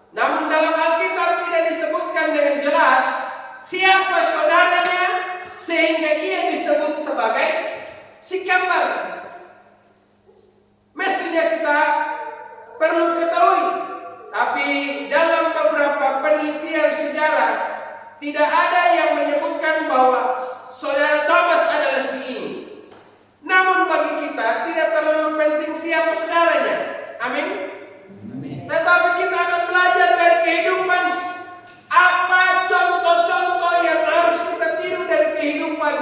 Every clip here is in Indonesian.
Namun dalam Alkitab tidak disebutkan dengan jelas siapa saudaranya sehingga ia disebut sebagai si kembar. Mestinya kita perlu ketahui, tapi dalam beberapa penelitian sejarah tidak ada yang menyebutkan bahwa saudara Thomas adalah si ini. Namun bagi kita tidak terlalu penting siapa saudaranya. Amin. Tetapi kita akan belajar dari kehidupan apa contoh-contoh yang harus kita tiru dari kehidupan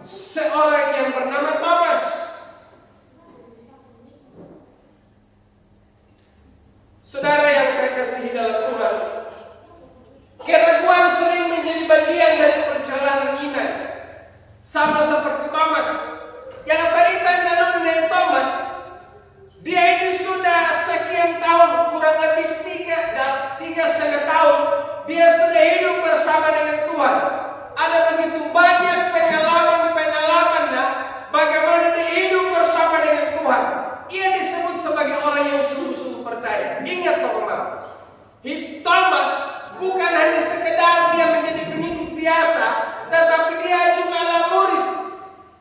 seorang yang bernama Thomas. Saudara yang saya kasihi dalam Tuhan, keraguan sering menjadi bagian dari perjalanan iman. Sama seperti Thomas. Yang kaitan dengan Thomas, dia ini sudah sekian tahun, kurang lebih 3,5 tahun, dia sudah hidup bersama dengan Tuhan. Ada begitu banyak pengalaman-pengalamannya bagaimana dia hidup bersama dengan Tuhan. Ia disebut sebagai orang yang sungguh-sungguh percaya. Ingat teman-teman, Thomas bukan hanya sekedar dia menjadi pengikut biasa, tetapi dia juga adalah murid.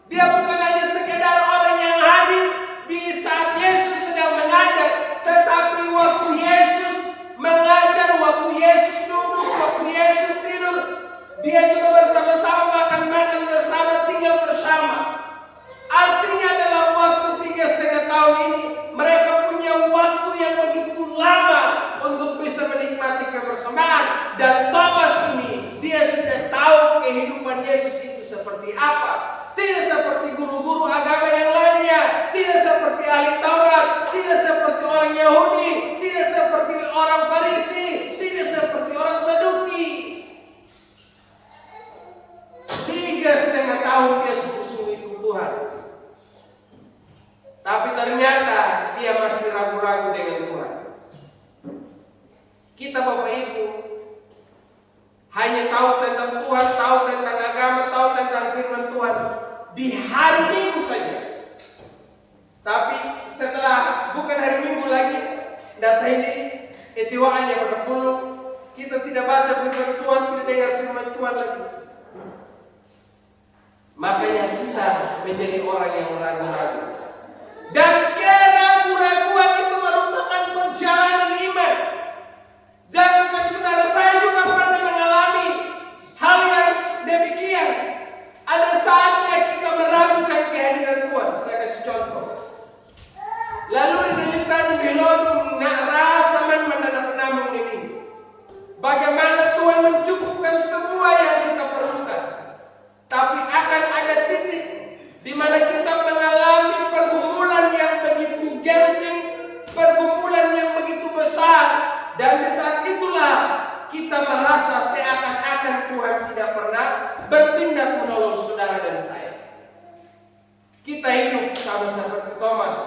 Dia bukan hanya sekedar orang yang hadir di saat Yesus sedang mengajar, tetapi waktu Yesus mengajar, waktu Yesus duduk, waktu Yesus tidur, dia juga bersama-sama makan bersama, tinggal bersama. Artinya dalam waktu 3,5 tahun ini mereka punya waktu yang begitu lama untuk bisa menikmati kebersamaan. Dan Thomas ini dia sudah tahu kehidupan Yesus itu seperti apa. Tidak seperti guru-guru agama yang lainnya, tidak seperti ahli Taurat, tidak seperti orang Yahudi, tidak seperti orang Farisi, tidak seperti orang Saduki. 3,5 tahun dia sungguh-sungguh ikut Tuhan. Tapi ternyata dia masih ragu-ragu dengan Tuhan. Kita Bapak Ibu hanya tahu tentang Tuhan, tahu tentang agama, tahu tentang firman Tuhan di hari Minggu saja. Tapi setelah bukan hari Minggu lagi, data ini etiwaannya berpuluh, kita tidak baca firman Tuhan, tidak dengar firman Tuhan lagi. Makanya kita menjadi orang yang ragu-ragu. Dan keraguan-raguan itu merupakan perjalanan iman. Jangankan saudara, saya juga pernah mengalami hal yang demikian. Ada saatnya kita meragukan kehadiran Tuhan. Saya kasih contoh. Lalu dinyanyikan bilodum nak rasa mendadak ini. Bagaimana Tuhan mencukupkan semua yang kita perlukan. Tapi akan ada titik di mana kita mengalami pergumulan yang begitu genting, pergumulan yang begitu besar, dan di saat itulah kita merasa seakan-akan Tuhan tidak pernah bertindak menolong saudara dan saya. Kita hidup sama seperti Thomas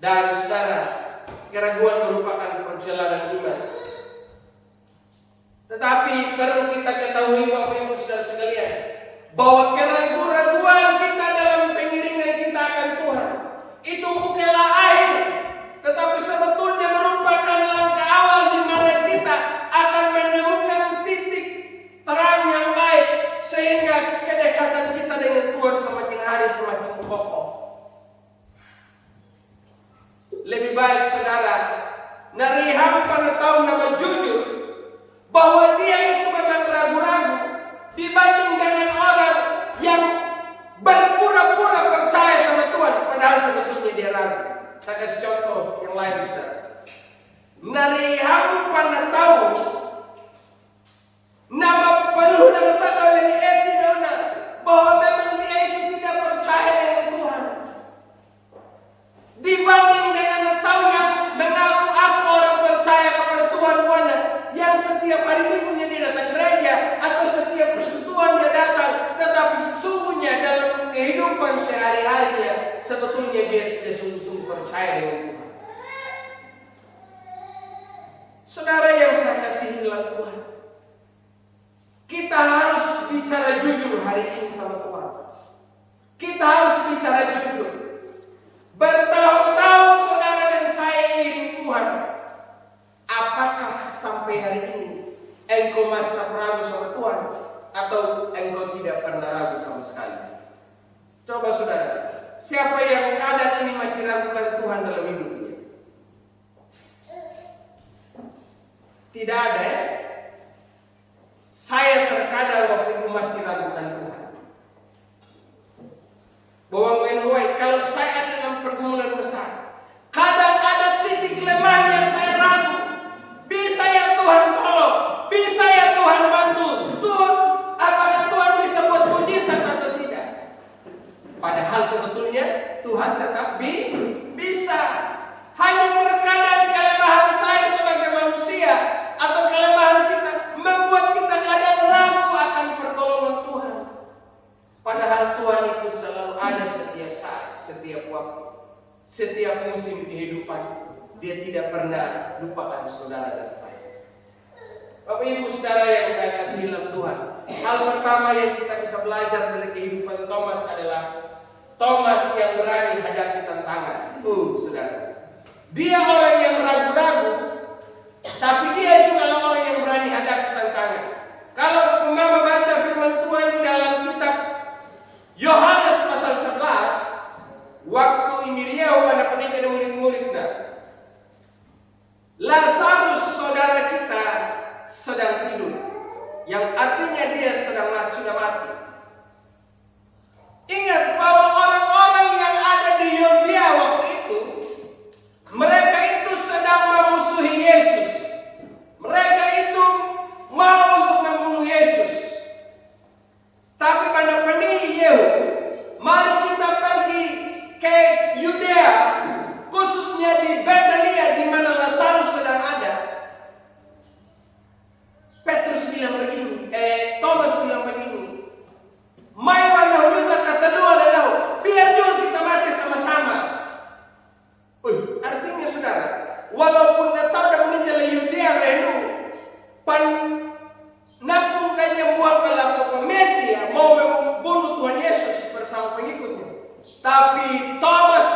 dan saudara. Keraguan merupakan perjalanan iman. Tetapi perlu kita ketahui Bapak Ibu saudara sekalian, bahwa keraguan-raguan kita dalam pengiringan kita akan Tuhan itu bukanlah akhir, tetapi sebetulnya merupakan langkah awal di mana kita akan menemukan titik terang yang baik, sehingga kedekatan kita dengan Tuhan semakin hari semakin kokoh. Lebih baik saudara nariham pada tahun nama jujur bahwa dia itu memang ragu-ragu dibanding dengan orang yang berpura-pura percaya sama Tuhan padahal sebetulnya dia ragu. Saya kasih contoh yang lain saudara. Nariham pada tahun nama peluh dan kata ini etidona bahwa memang dia itu tidak percaya dengan Tuhan dibanding dengan tahu yang mengaku aku orang percaya kepada Tuhan Tuhan yang setiap hari minggunya dia datang gereja atau setiap persekutuan dia datang, tetapi sesungguhnya dalam kehidupan sehari-harinya sebetulnya dia tidak sungguh-sungguh percaya dengan Tuhan. Saudara yang saya kasihi dalam Tuhan, kita harus bicara jujur hari ini sama Tuhan. Kita harus bicara jujur. Bertahun-tahun saudara dan saya iring Tuhan, apakah sampai hari ini engkau masih ragu sama Tuhan, atau engkau tidak pernah ragu sama sekali? Coba saudara, siapa yang kadang ini masih ragukan Tuhan dalam hidupnya? Tidak ada ya? Saya terkadang waktu itu masih ragukan Tuhan. Bahwa kalau saya ada dalam pergumulan besar, kadang ada titik lemahnya saya ragu. Bisa ya Tuhan tolong? Bisa ya Tuhan bantu? Tuhan, apakah Tuhan bisa buat mujizat atau tidak? Padahal sebetulnya Tuhan tetap bisa. Hanya terkadang kelemahan saya sebagai manusia atau kelemahan kita membuat kita kadang ragu akan pertolongan Tuhan. Padahal Tuhan itu selalu ada setiap saat, setiap waktu, setiap musim kehidupan. Dia tidak pernah lupakan saudara dan saya. Bapak Ibu saudara yang saya kasihi dalam Tuhan, hal pertama yang kita bisa belajar dari kehidupan Thomas adalah Thomas yang berani hadapi tantangan. Saudara, dia orang yang ragu-ragu, tapi dia juga orang yang berani hadapi tantangan. Kalau mama baca firman Tuhan dalam kitab Yohanes pasal 11, waktu Miriam anak penikah dan murid-muridnya, Lazarus saudara kita sedang tidur, yang artinya dia sudah mati. Ingat bahwa orang-orang yang ada di Yudea waktu itu, mereka itu sedang memusuhi Yesus. Mereka itu mau untuk membunuh Yesus. Tapi pada penih Yehu, mari kita pergi ke Yudea, khususnya di Betania di mana Lazarus sedang ada. Petrus bilang begini, Thomas bilang begini, "Mai wana kita kata dua lelau, biar juga kita mati sama-sama." Artinya saudara, walaupun datang dan menjadi Yudea renu, pan napung dan yang buat pelaku media mau membunuh Tuhan Yesus bersama pengikutnya. Tapi Thomas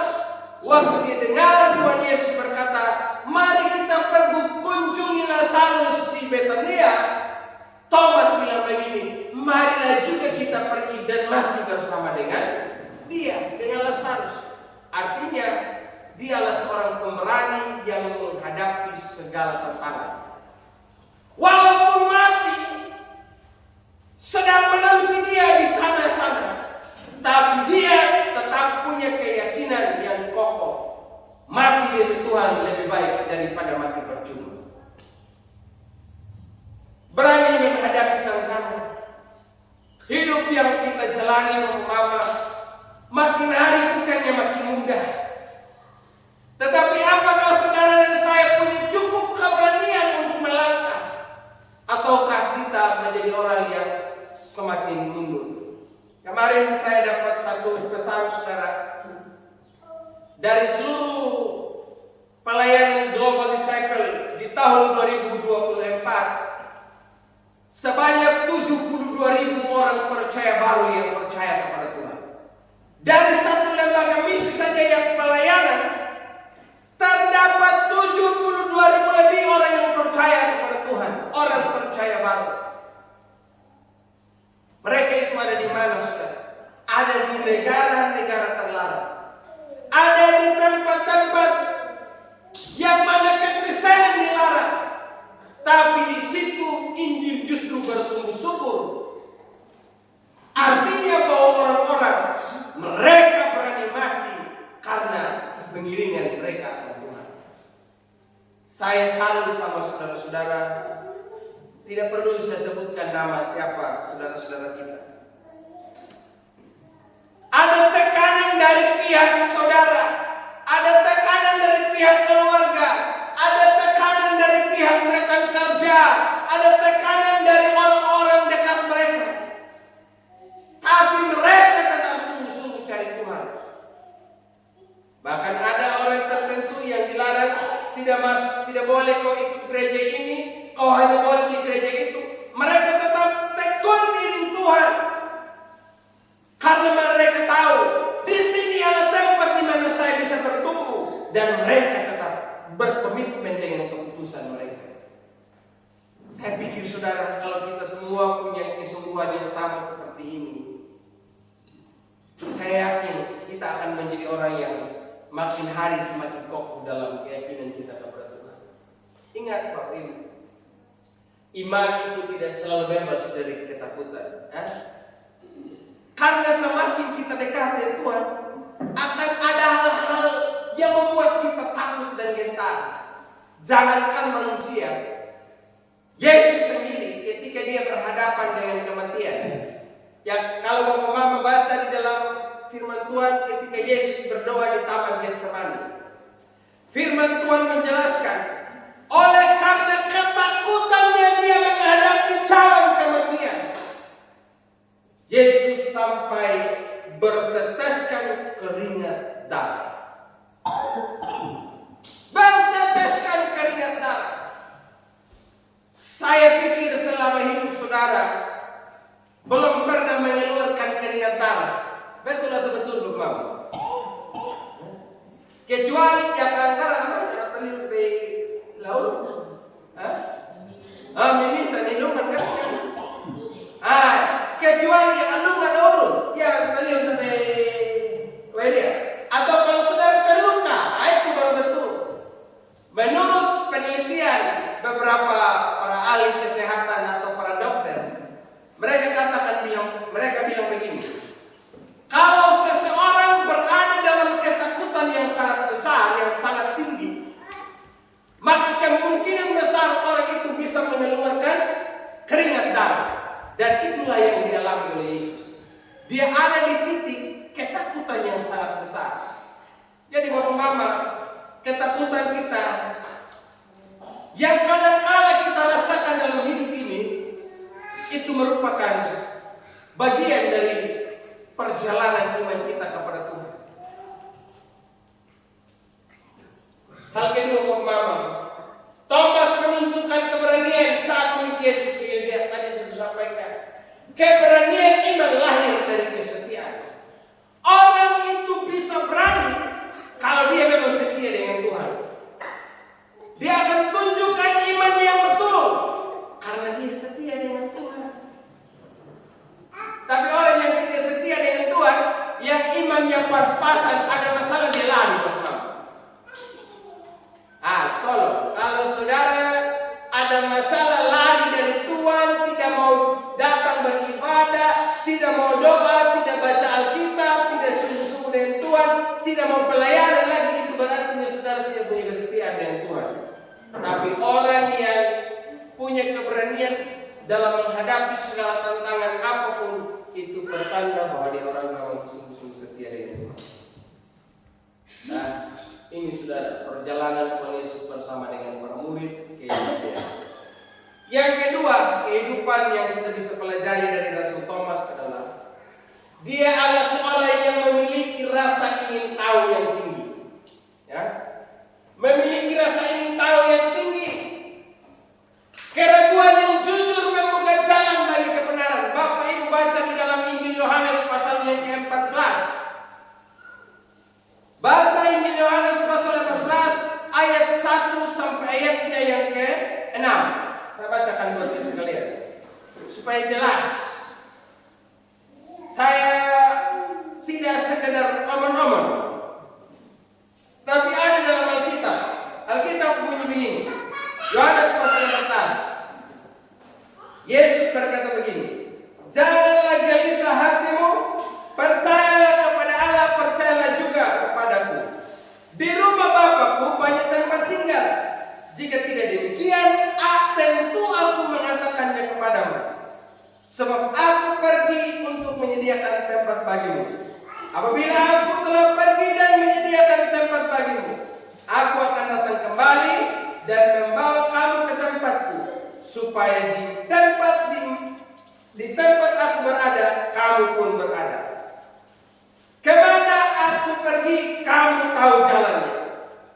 waktu dia dengar Tuhan Yesus berkata, "Mari kita pergi kunjungi Lazarus di Betania," Thomas bilang begini, "Marilah juga kita pergi dan mati bersama dengan dia, dengan Lazarus." Artinya dialah seorang pemberani yang menghadapi segala tantangan. Walaupun mati sedang menanti dia di tanah sana, tapi dia tetap punya keyakinan yang kokoh. Mati demi Tuhan lebih baik daripada mati percuma. Berani menghadapi tantangan. Hidup yang kita jalani mama, makin hari bukannya makin mudah. Tetapi apakah saudara dan saya punya cukup keberanian untuk melangkah? Ataukah kita menjadi orang yang semakin mundur? Kemarin saya dapat satu pesan saudara dari seluruh pelayan Global Disciple di tahun 2024, sebanyak 72.000 orang percaya baru yang percaya kepada Tuhan. Dari satu lembaga misi saja yang pelayanan, terdapat 72.000 lebih orang yang percaya kepada Tuhan, orang percaya baru. Mereka itu ada di mana, saudara? Ada di negara-negara terlarang. Ada di tempat-tempat yang mana kekristenan dilarang. Tapi di situ Injil justru bertumbuh subur. Artinya bahwa orang-orang mereka berani mati karena pengiringan mereka akan Tuhan. Saya salut sama saudara-saudara. Tidak perlu saya sebutkan nama siapa saudara-saudara kita. Ada tekanan dari pihak saudara, ada tekanan dari pihak keluarga, ada tekanan dari pihak rekan kerja, ada tekanan dari orang-orang dekat mereka. Tapi mereka tetap sungguh-sungguh cari Tuhan. Bahkan ada orang tertentu yang dilarang, tidak boleh kau ikut gereja ini, kau hanya boleh di gereja itu. Mereka tetap tekun iring Tuhan. Karena mereka tahu di sini ada tempat di mana saya bisa bertumbuh, dan mereka tetap berkomitmen dengan keputusan mereka. saudara, kalau kita semua punya kesungguhan yang sama seperti ini, saya yakin kita akan menjadi orang yang makin hari semakin kokoh dalam keyakinan kita kepada Tuhan. Ingat Bapak Ibu, iman itu tidak selalu bebas dari ketakutan. Karena semakin kita dekat dengan Tuhan, akan ada hal-hal yang membuat kita takut dan gentar. Jangankan manusia, Yesus sendiri ketika dia berhadapan dengan kematian. Ya, kalau Bapak Mama baca di dalam firman Tuhan ketika Yesus berdoa di Taman Getsemani, firman Tuhan menjelaskan, oleh karena ketakutannya dia menghadapi cawan kematian, Yesus sampai berteteskan keringat darah. Berteteskan keringat darah. Saya pikir selama hidup saudara belum pernah mengeluarkan keringat darah. Betul atau betul Bu Mama? Kecuali yang antara terlihat di laut. Mimisan minuman kan? Kecuali yang anuman urut yang terlihat di Wedia. Atau kalau saudara terluka, itu baru betul. Menurut penelitian beberapa para ahli kesehatan atau para dokter, mereka bilang begini. Kalau seseorang berada dalam ketakutan yang sangat besar, yang sangat tinggi, maka kemungkinan besar orang itu bisa mengeluarkan keringat darah. Dan itulah yang dialami oleh Yesus. Dia ada di titik ketakutan yang sangat besar. Jadi Bapak Mama, ketakutan kita yang kadang-kala kita rasakan dalam hidup ini, itu merupakan bagian dari perjalanan iman kita kepada Tuhan. Hal kedua Bapak Mama, Thomas menunjukkan keberanian saat mengikuti Yesus. Tadi saya sudah sampaikan, keberanian iman lahir dari kesetiaan. Orang itu bisa berani kalau dia memang setia dengan Tuhan. Dia akan tunjukkan iman yang betul karena dia setia dengan Tuhan. Tapi orang yang tidak setia dengan Tuhan, yang imannya pas-pasan, ada masalah dia lari. Tolong, kalau saudara ada masalah lari dari Tuhan, tidak mau datang beribadah, tidak mau doa, tidak baca Alkitab, tidak sungguh-sungguh dengan Tuhan, tidak mau pelayanan lagi, itu berarti saudara tidak punya kesetiaan dengan Tuhan. Tapi orang yang punya keberanian dalam menghadapi segala tantangan apapun, itu pertanda bahwa dia orang yang sungguh-sungguh setia dengan Tuhan. Nah, ini saudara, perjalanan Tuhan Yesus bersama dengan para murid ke Yerusalem. Yang kedua, kehidupan yang kita bisa pelajari dari Rasul Thomas adalah dia adalah seorang yang memiliki rasa ingin tahu yang tinggi. Ya, memiliki rasa ingin tahu yang tinggi. Keraguan yang jujur membuka jalan bagi kebenaran. Bapak Ibu baca di dalam Injil Yohanes pasal yang ke-14. Baca Injil Yohanes pasal 14 ayat 1 sampai ayatnya yang ke-6. Saya bacakan buat kita sekalian supaya jelas. Saya tidak sekedar omong-omong, tapi ada dalam Alkitab. Alkitab bunyi begini. Yohanes pasal 14. Yesus berkata begini, janganlah gelisah hatimu, percayalah kepada Allah, percayalah juga kepadaku. Di rumah Bapakku banyak tempat tinggal. Jika tidak demikian, tentu aku mengatakannya kepadamu. Sebab aku pergi untuk menyediakan tempat bagimu. Apabila aku telah pergi dan menyediakan tempat bagimu, aku akan datang kembali dan membawa kamu ke tempatku, supaya di tempat aku berada, kamu pun berada. Kemana aku pergi, kamu tahu jalannya.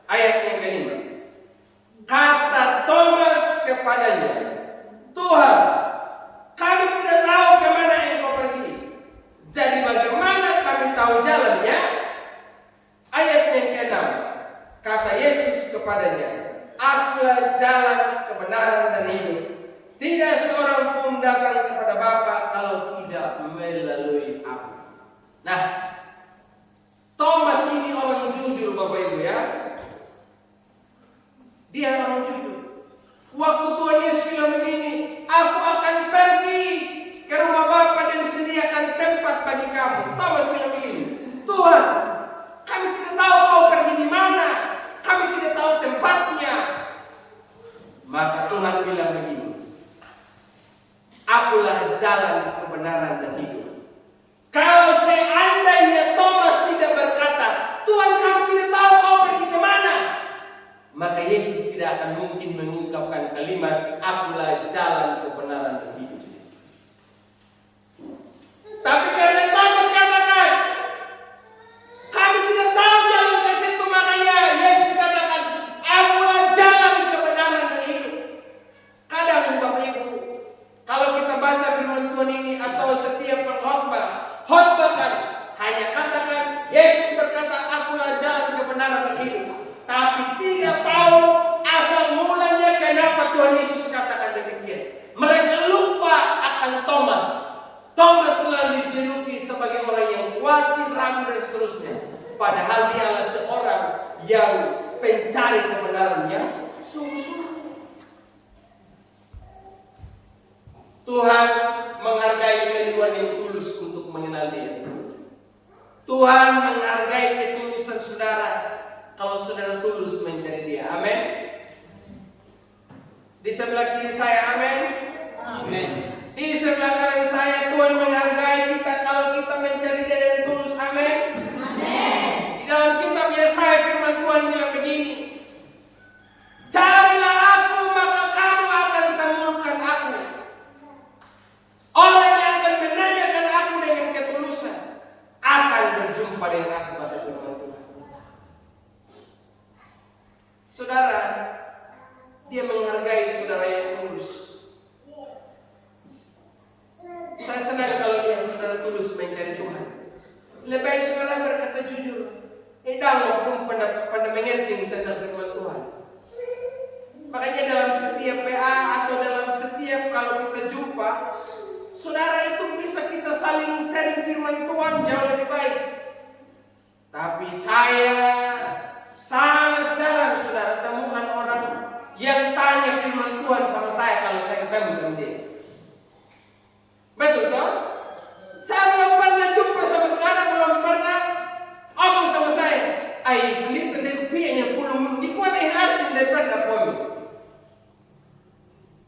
Ayat yang kelima. Kata Thomas kepadanya, Tuhan, kami tidak tahu kemana engkau pergi. Jadi bagaimana kami tahu jalannya? Ayat yang ke-6. Kata Yesus kepadanya, akulah jalan, kebenaran dan hidup. Tidak seorang Nah, Thomas ini orang jujur Bapak Ibu ya. Dia orang jujur. Waktu Tuhan Yesus bilang begini, aku akan pergi ke rumah Bapa dan sediakan tempat bagi kamu. Thomas bilang begini, Tuhan, kami tidak tahu kau pergi di mana, kami tidak tahu tempatnya. Maka Tuhan bilang begini, akulah jalan, kebenaran dan hidup. Kalau seandainya Thomas tidak berkata, Tuhan kami tidak tahu kau pergi kemana, maka Yesus tidak akan mungkin mengungkapkan kalimat, akulah jalan, kebenaran dan hidup. Tapi karena Thomas katakan, kami tidak tahu jalan ke situ, makanya Yesus katakan, akulah jalan, kebenaran dan hidup. Kadang Bapak Ibu, kalau kita baca firman Tuhan ini atau setiap khotbahkan, hanya katakan Yesus berkata, akulah jalan, kebenaran dan hidup. Tapi tidak tahu asal mulanya kenapa Tuhan Yesus katakan demikian. Mereka lupa akan Thomas. Thomas selalu dijuluki sebagai orang yang khawatir, ragu dan seterusnya. Padahal dialah seorang yang pencari kebenaran yang sungguh-sungguh. Tuhan menghargai kerinduan yang tulus untuk mengenal Dia. Tuhan menghargai ketulusan saudara kalau saudara tulus mencari Dia. Amin. Di sebelah kiri saya, amin. Amin. Di sebelah kanan saya, Tuhan menghargai kita kalau kita mencari Dia dengan tulus. Amin. Amin. Di dalam kitab Yesaya firman Tuhan bilang begini, carilah aku maka kamu akan temukan aku. Orang yang akan menanyakan aku dengan ketulusan akan berjumpa dengan aku, kata firman Tuhan. Saudara, Dia menghargai saudara yang tulus. Saya senang kalau lihat saudara tulus mencari Tuhan. Lebih baik saudara berkata jujur. Edang belum pada mengerti tentang firman Tuhan. Makanya dalam setiap PA atau dalam setiap kalau kita jumpa, saudara itu bisa kita saling sharing firman Tuhan jauh lebih baik. Tapi saya sangat jarang saudara temukan orang yang tanya firman Tuhan sama saya kalau saya ketemu sama dia. Betul toh? Saya belum pernah jumpa sama saudara, belum pernah omong sama saya. Ai, ini tadi pianya puluh di kuat ini arti daripada kami.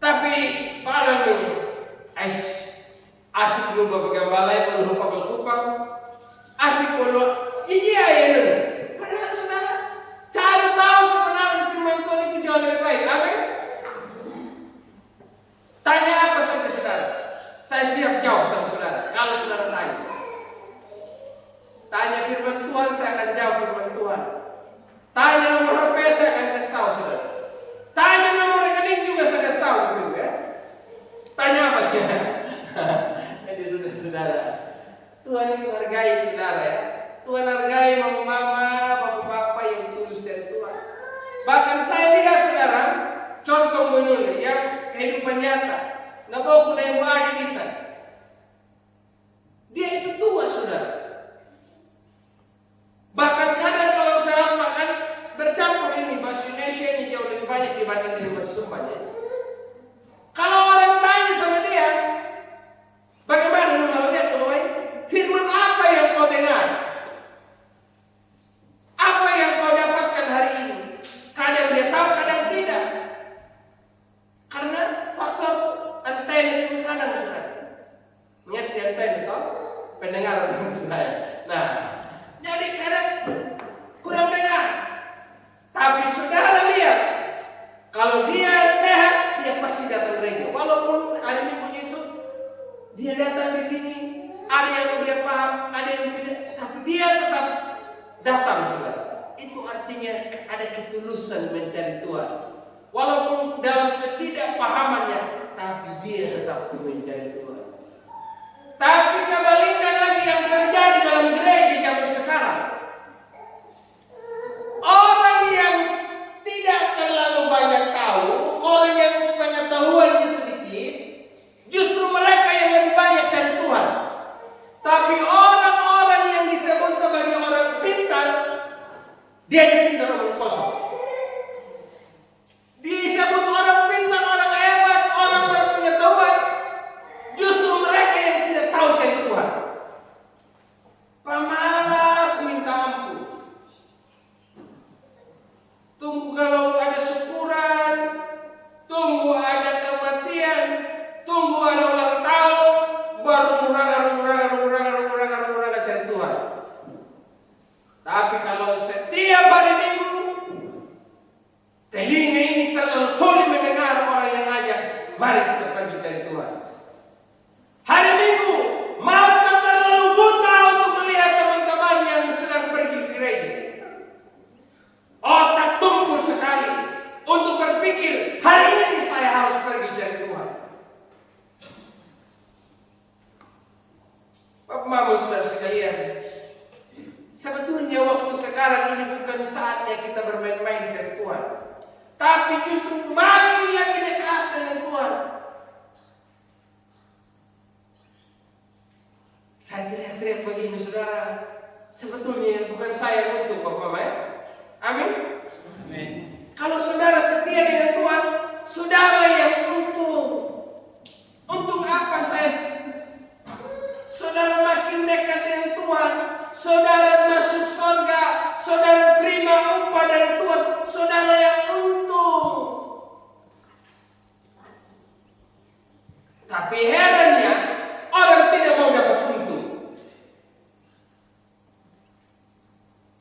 Tapi parah ini, asik dulu bapak gambalai, kalau lupa berkupang, asik kalau iya ya nih. Padahal saudara cari tahu kebenaran firman Tuhan itu jauh lebih baik. Amin. Tanya apa saja saudara, saya siap jawab sama saudara. Kalau saudara tanya firman Tuhan, saya akan jawab firman Tuhan. Tanya nomor HP, saya akan kasih tahu saudara. Tanya nomor rekening juga saya kasih tahu gitu ya. Tanya apa dia? Jadi saudara, Tuhan itu hargai saudara ya. Tuhan hargai mama-mama, bapak-bapak yang tulus dari Tuhan. Bahkan saya lihat saudara, contoh menurut yang kehidupan nyata. Nabawa pula yang adik kita. Dia itu tua saudara. Bahkan kadang kalau saya makan bercampur ini bahasa Indonesia ini jauh lebih banyak dibanding dengan bahasa Sumba ya. Kalau orang tanya sama dia, bagaimana lu mau lihat kalau firman apa yang kau dengar? Apa yang kau dapatkan hari ini? Kadang dia tahu, kadang tidak. Karena faktor antena itu kadang sudah. Ngerti antena itu? Pendengaran saya. Nah, jadi kadang kurang dengar. Tapi saudara lihat, kalau dia sehat, dia pasti datang gereja. Walaupun ada yang begitu, dia datang di sini. Ada yang dia paham, ada yang tidak, tapi dia tetap datang saudara. Itu artinya ada ketulusan mencari Tuhan. Walaupun dalam ketidakpahamannya, tapi dia tetap mencari Tuhan. Tapi kebalikan lagi yang terjadi dalam gereja zaman sekarang. Orang yang tidak terlalu banyak tahu, orang yang pengetahuannya sedikit, justru mereka yang lebih banyak cari Tuhan. Tapi orang-orang Mari kita pergi cari Tuhan. Hari Minggu, maut tak terlalu buta untuk melihat teman-teman yang sedang pergi ke gereja. Otak tumpul sekali untuk berpikir, hari ini saya harus pergi cari Tuhan. Bapak Mama saudara sekalian, sebetulnya waktu sekarang ini bukan saatnya kita bermain-main cari Tuhan, tapi justru makin lagi dekat dengan Tuhan. Saya teriak-teriak begini saudara, sebetulnya bukan saya untuk Bapak Mama ya. Amin. Amin. Kalau saudara setia dengan Tuhan, saudara yang untung. Untuk apa saya? Saudara makin dekat dengan Tuhan, saudara masuk surga, saudara terima upah dari Tuhan, saudara yang untung. Tapi herannya, orang tidak mau dapat untung.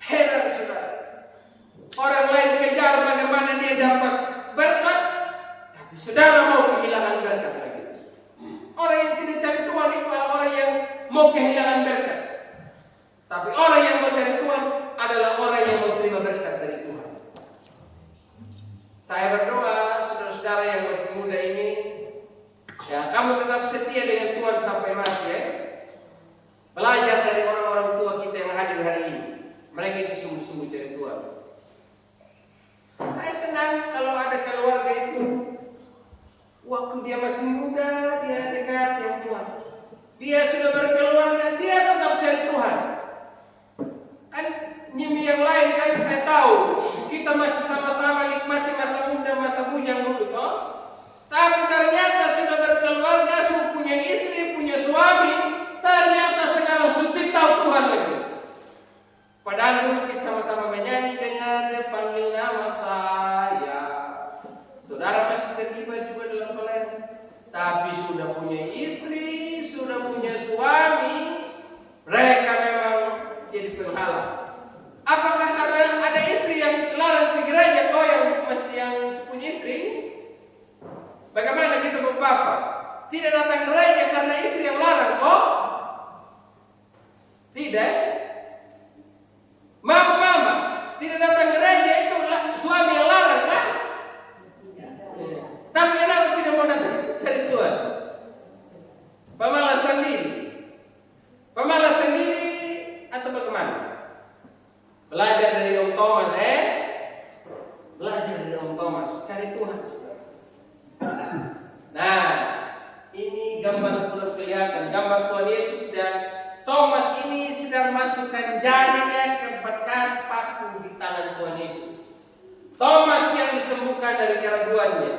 Heran saudara. Orang lain kejar bagaimana dia dapat berkat, tapi saudara mau kehilangan berkat lagi. Orang yang tidak cari Tuhan itu adalah orang yang mau kehilangan berkat. Tapi orang yang mau cari Tuhan adalah orang yang mau terima berkat dari Tuhan. Saya berdoa, saudara-saudara yang masih muda ini, ya kamu tetap setia dengan Tuhan sampai mati ya. Belajar dari orang-orang tua kita yang hadir hari ini. Mereka itu sungguh-sungguh cari Tuhan. Saya senang kalau ada keluarga itu waktu dia masih muda, dia dekat dengan Tuhan. Dia sudah berkeluarga, dia tetap cari Tuhan. Kan nyimi yang lain kan saya tahu, kita masih sama-sama nikmati masa muda, masa bujang dulu toh. Tapi ternyata sudah berkeluarga, sudah punya istri, punya suami, ternyata sekarang sudah tahu Tuhan lagi. Padahal dulu kita sama-sama menyanyi dengan dia panggil nama saya. Saudara masih terlibat juga dalam pelayanan, tapi sudah punya istri, sudah punya suami, mereka memang jadi penghalang. Apakah karena ada istri yang larang di gereja, kau yang punya istri ini? Bagaimana kita bapak? Tidak datang gereja karena istri yang larang, kok? Tidak. Mama, tidak datang gereja itu suami yang larang kan? Tapi kenapa tidak mau datang cari Tuhan? Pemalas sendiri atau bagaimana? Belajar dari Om Thomas, belajar dari Om Thomas, cari Tuhan. Nah, ini gambar belum kelihatan, gambar Tuhan Yesus dan Thomas ini sedang masukkan jarinya ke bekas paku di tangan Tuhan Yesus. Thomas yang disembuhkan dari keraguannya.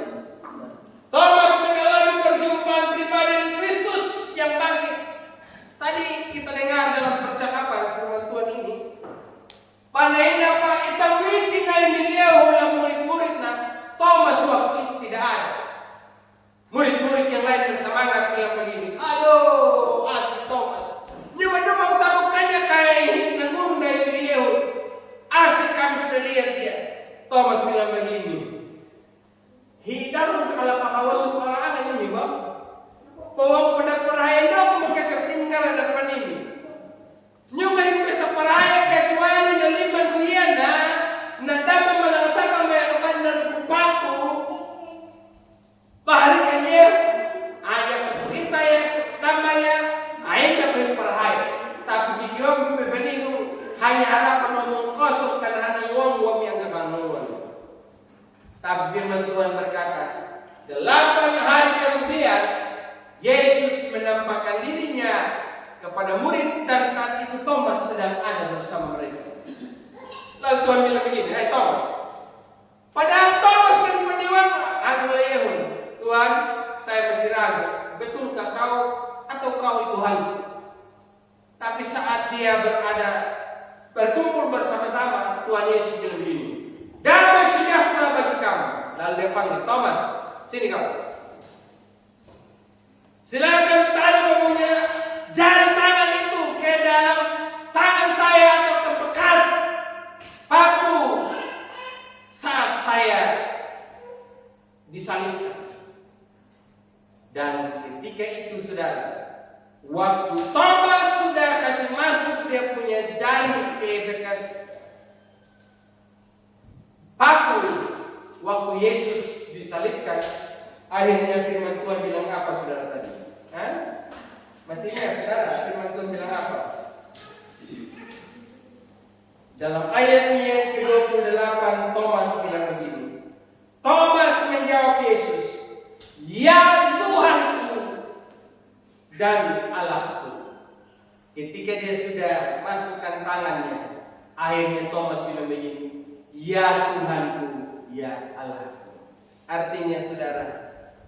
Thomas mengalami perjumpaan pribadi dengan Kristus yang bangkit. Tadi kita dengar dalam percakapan firman Tuhan ini. Panaina pa itawiti na iniliyahu lang murid-murid na Thomas waktu itu tidak ada. Murid-murid yang lain bersemangat bilang begini, aduh, Thomas. Ini mana mau tabukannya kayak nanggung dari beliau. Asik kami sudah lihat dia. Thomas bilang begini, hidarun kalau pakawasuk orang-orang ini bang, bahwa pada perayaan aku maka ketinggalan depan ini. Nyumahin pesa perayaan kecuali na lima kuyan na dapat melangkahkan mayroon na rupato. Bahari kanya, ayah ketuita ya, namanya, ayah dapat perayaan. Tapi dikiwag bebenin hanya harapan ngomong kosong karena hanya uang yang kebangunan. Tapi firman Tuhan berkata, 8 hari kemudian Yesus menampakkan dirinya kepada murid dan saat itu Thomas sedang ada bersama mereka. Lalu Tuhan bilang begini, hai Thomas. Padahal Thomas kan meniwang, aku lehun. Tuhan, saya masih ragu, betulkah kau atau kau itu hantu? Tapi saat dia berkumpul bersama-sama, Tuhan Yesus bilang begini, damai sejahtera bagi kamu. Lalu dia panggil, Thomas, sini kamu. Silakan taruh punya jari tangan itu ke dalam tangan saya atau ke bekas paku saat saya disalibkan. ketika itu saudara, waktu Thomas sudah kasih masuk dia punya jari ke bekas paku, waktu Yesus disalibkan, akhirnya firman Tuhan bilang apa saudara tadi? Hah? Masih ingat saudara firman Tuhan bilang apa? Dalam ayat yang ke-28 Thomas bilang begini. Thomas menjawab Yesus, "Ya Tuhanku dan Allahku." Ketika dia sudah masukkan tangannya, akhirnya Thomas bilang begini, "Ya Tuhanku, ya Allahku." Artinya saudara,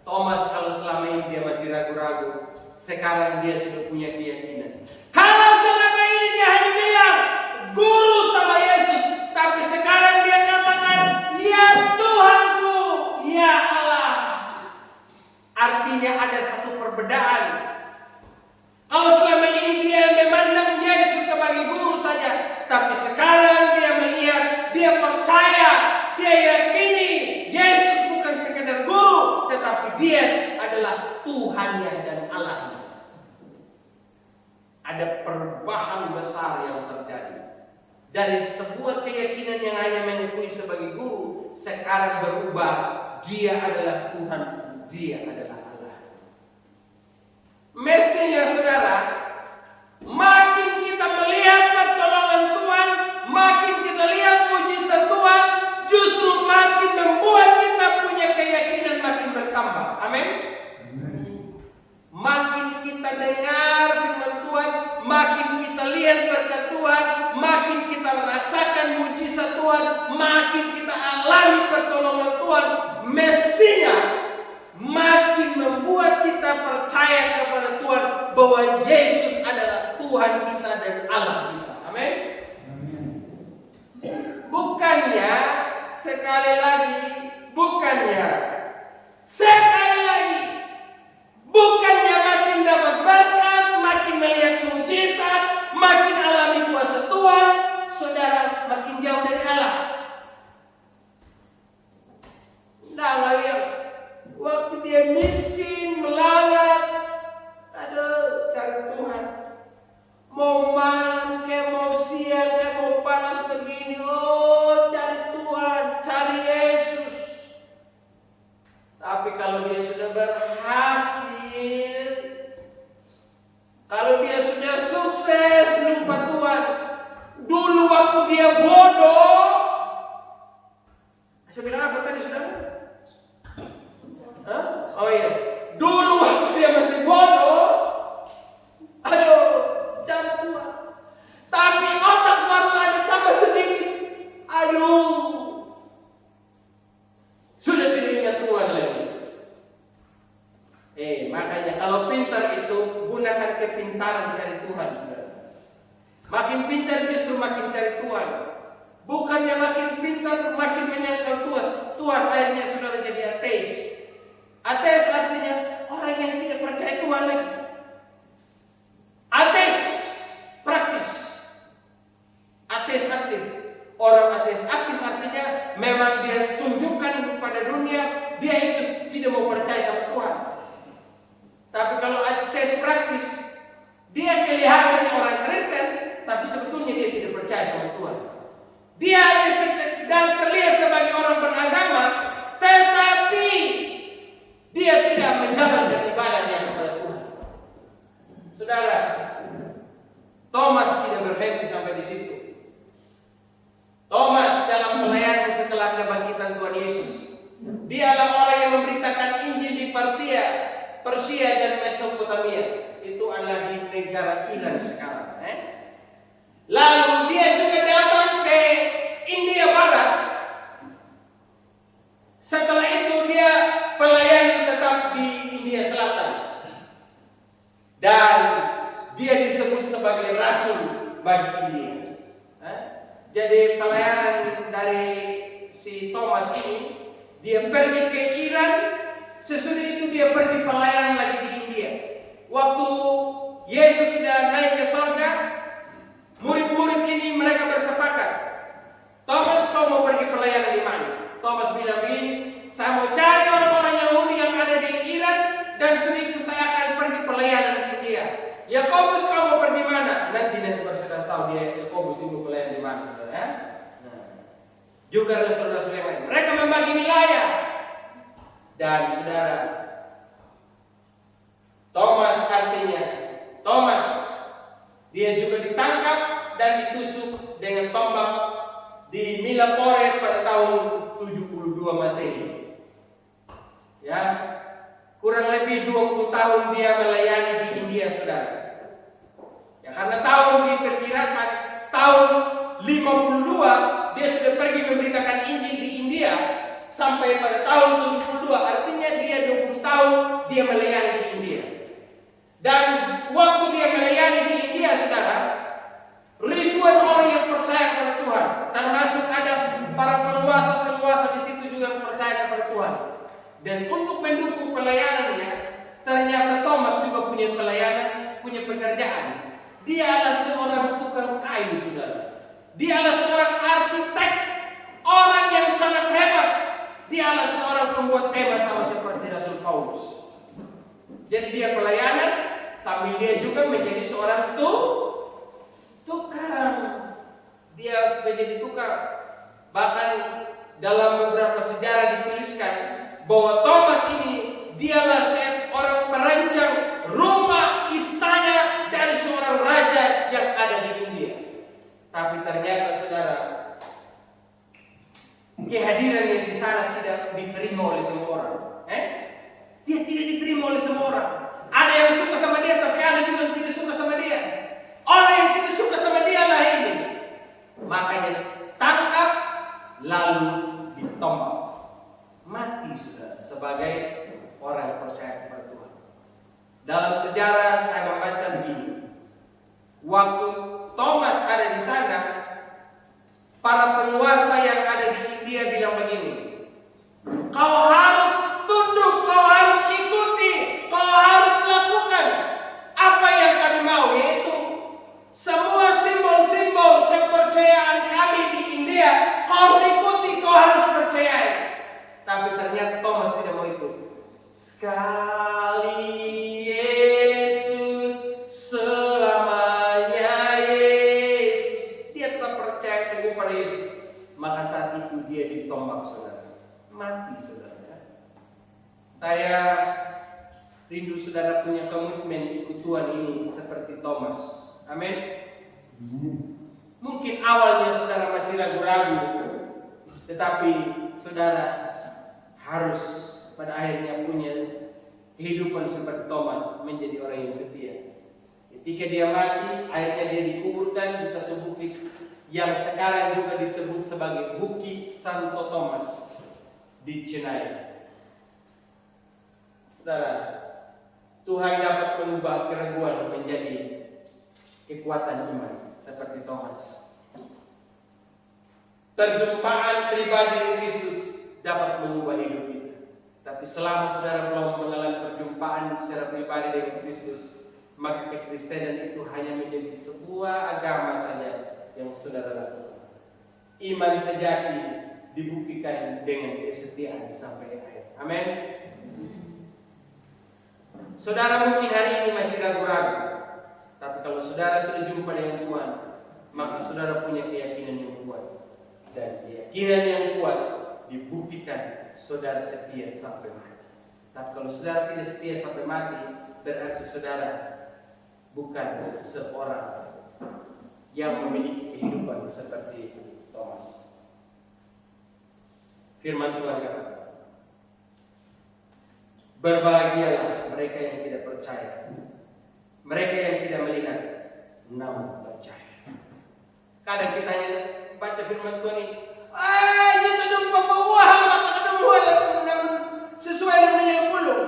Thomas kalau selama ini dia masih ragu-ragu, sekarang dia sudah punya keyakinan. Kalau selama ini dia hanya bilang guru sama Yesus, tapi sekarang dia katakan ya Tuhanku, ya Allah. Artinya ada satu perbedaan. Kalau selama ini dia memandang Yesus sebagai guru saja, tapi sekarang dia melihat, dia percaya, dia yakini Yesus bukan sekedar guru, tetapi dia adalah Tuhannya dan Allahnya. Ada perubahan besar yang terjadi. Dari sebuah keyakinan yang hanya mengakui sebagai guru, sekarang berubah, dia adalah Tuhan, dia adalah Allah. Mestinya saudara, makin kita melihat pertolongan Tuhan, makin kita lihat mujizat Tuhan, justru makin membuat kita punya keyakinan makin bertambah. Amin. Makin kita dengar firman Tuhan, makin kita lihat berkat Tuhan, makin kita rasakan mujizat Tuhan, makin kita alami pertolongan Tuhan, mestinya makin membuat kita percaya kepada Tuhan bahwa Yesus adalah Tuhan kita dan Allah kita. Amin. Bukannya sekali lagi, bukannya makin dapat berkat, makin melihat mujizat, makin alami kuasa Tuhan, saudara makin jauh dari Allah. Nah, ya, waktu dia miskin, melarat, aduh, cari Tuhan. Mau malam, kayak mau siang, kayak mau panas begini, oh cari Tuhan, cari Yesus. Tapi kalau dia sudah berhasil, kalau dia sudah sukses, lupa Tuhan. Dulu waktu dia bodoh, saya bilang apa tadi saudara? Hah? Oh iya, dulu waktu dia masih bodoh, aduh, cari Tuhan. Tapi otak baru ada tambah sedikit, aduh, sudah tidak ingat Tuhan lagi. Makanya kalau pintar itu gunakan kepintaran cari Tuhan, saudara. Makin pintar justru makin cari Tuhan. Bukannya makin pintar makin menyangkal Tuhan, akhirnya saudara jadi ateis. Ateis artinya orang yang tidak percaya Tuhan lagi. Ateis praktis, ateis aktif. Orang ateis aktif artinya memang dia tunjukkan kepada dunia dia itu tidak mau percaya sama Tuhan. Tapi kalau ateis praktis, dia kelihatannya orang Kristen, tapi sebetulnya dia tidak percaya sama Tuhan. Dia hanya sedang terlihat sebagai orang beragama, tetapi dia tidak menjalankan ibadahnya kepada Tuhan. Saudara, Thomas tidak berhenti sampai di situ. Thomas dalam pelayanan setelah kebangkitan Tuhan Yesus, dia adalah orang yang memberitakan Injil di Persia dan Mesopotamia. Itu adalah di negara Iran sekarang. Lalu dia juga datang ke India Barat. Setelah itu dia pelayanan tetap di India Selatan. Dan dia disebut sebagai rasul bagi India. Jadi pelayanan dari si Thomas ini, dia pergi ke Iran, sesudah itu dia pergi pelayanan lagi di India. Waktu Yesus sudah naik ke surga, murid-murid ini mereka bersepakat, Thomas, kau mau pergi pelayanan di mana? Thomas bilang begini, saya mau cari orang-orang Yahudi yang ada di Iran, dan sesudah itu saya akan pergi Dan saudara, Thomas artinya Thomas, dia juga ditangkap dan ditusuk dengan tombak di Milapore pada tahun 72 Masehi. Ya, kurang lebih 20 tahun dia melayani di India, saudara. Ya, karena tahun diperkirakan tahun 52 dia sudah pergi memberitakan Injil di India sampai pada tahun 72, artinya dia 20 tahun dia melayani di India. Dan waktu dia melayani di India, saudara, ribuan orang yang percaya kepada Tuhan, termasuk ada para penguasa-penguasa di situ juga yang percaya kepada Tuhan. Dan untuk mendukung pelayanannya, ternyata Thomas juga punya pelayanan, punya pekerjaan. Dia adalah seorang tukang kayu, saudara. Dia adalah seorang arsitek, orang yang sangat hebat. Dia adalah seorang pembuat tema sama seperti Rasul Paulus. Jadi dia pelayanan sambil dia juga menjadi seorang tukang. Dia menjadi tukang. Bahkan dalam beberapa sejarah dituliskan bahwa Thomas ini dialah seorang perancang rumah istana dari seorang raja yang ada di India. Tapi ternyata, saudara, kehadirannya di sana tidak diterima oleh semua orang. Dia tidak diterima oleh semua orang. Ada yang suka sama dia, tapi ada juga yang tidak suka sama dia. Orang yang tidak suka sama dia lah ini. Makanya tangkap lalu ditombak. Mati, saudara, sebagai orang yang percaya kepada Tuhan. Dalam sejarah saya membaca begini. Waktu Thomas ada di sana, para penguasa yang ada di India bilang begini, kau harus tunduk, kau harus ikuti, kau harus lakukan apa yang kami mau, yaitu semua simbol-simbol kepercayaan kami di India, kau harus ikuti, kau harus percayai. Tapi ternyata Thomas tidak mau ikut. Sekali Yesus, selamanya Yesus. Dia tetap percaya teguh pada Yesus. Maka saat itu dia ditombak, saudara. Mati, saudara. Saya rindu saudara punya komitmen ikut Tuhan ini seperti Thomas. Amin. Mungkin awalnya saudara masih ragu-ragu, tetapi saudara harus pada akhirnya punya kehidupan seperti Thomas, menjadi orang yang setia. Ketika dia mati, akhirnya dia dikuburkan di satu bukit yang sekarang juga disebut sebagai Bukit Santo Thomas di Chennai. Saudara, Tuhan dapat mengubah keraguan menjadi kekuatan iman seperti Thomas. Perjumpaan pribadi dengan Kristus dapat mengubah hidup kita. Tapi selama saudara belum mengalami perjumpaan secara pribadi dengan Kristus, maka kekristenan itu hanya menjadi sebuah agama saja yang saudara lakukan. Iman sejati dibuktikan dengan kesetiaan sampai akhir. Amin. Saudara mungkin hari ini masih ragu-ragu, tapi kalau saudara sudah jumpa dengan Tuhan, maka saudara punya keyakinan yang kuat. Dan keyakinan yang kuat dibuktikan saudara setia sampai mati. Tapi kalau saudara tidak setia sampai mati, berarti saudara bukan seorang yang memiliki kehidupan seperti Thomas. Firman Tuhan kata, berbahagialah mereka yang tidak percaya, mereka yang tidak melihat namun percaya. Kadang kita baca firman Tuhan ini, itu dong pembawahan mata kadang sesuai dengan yang puluh.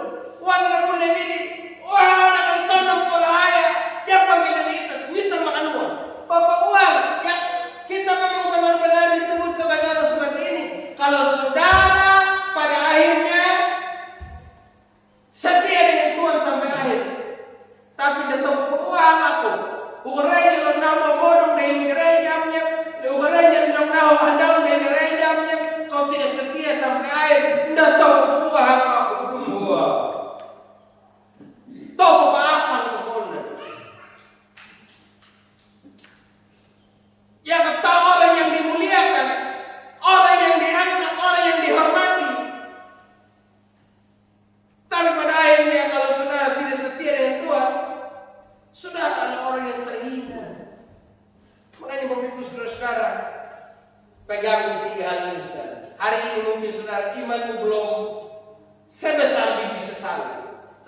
Wala boleh ini, akan tanam polaya, jangan minat kita makan uang. Bapak uang yang kita memang benar-benar disebut sebagai orang seperti ini. Kalau saudara pada akhirnya setia dengan Tuhan sampai akhir, tapi tetap uang aku, ukurnya lo nama bodong dari gereja, ukurnya lo nama handal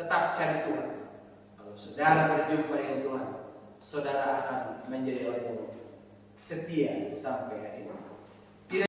tetap cari Tuhan. Kalau saudara berjumpa dengan Tuhan, saudara akan menjadi orang yang setia sampai hari ini.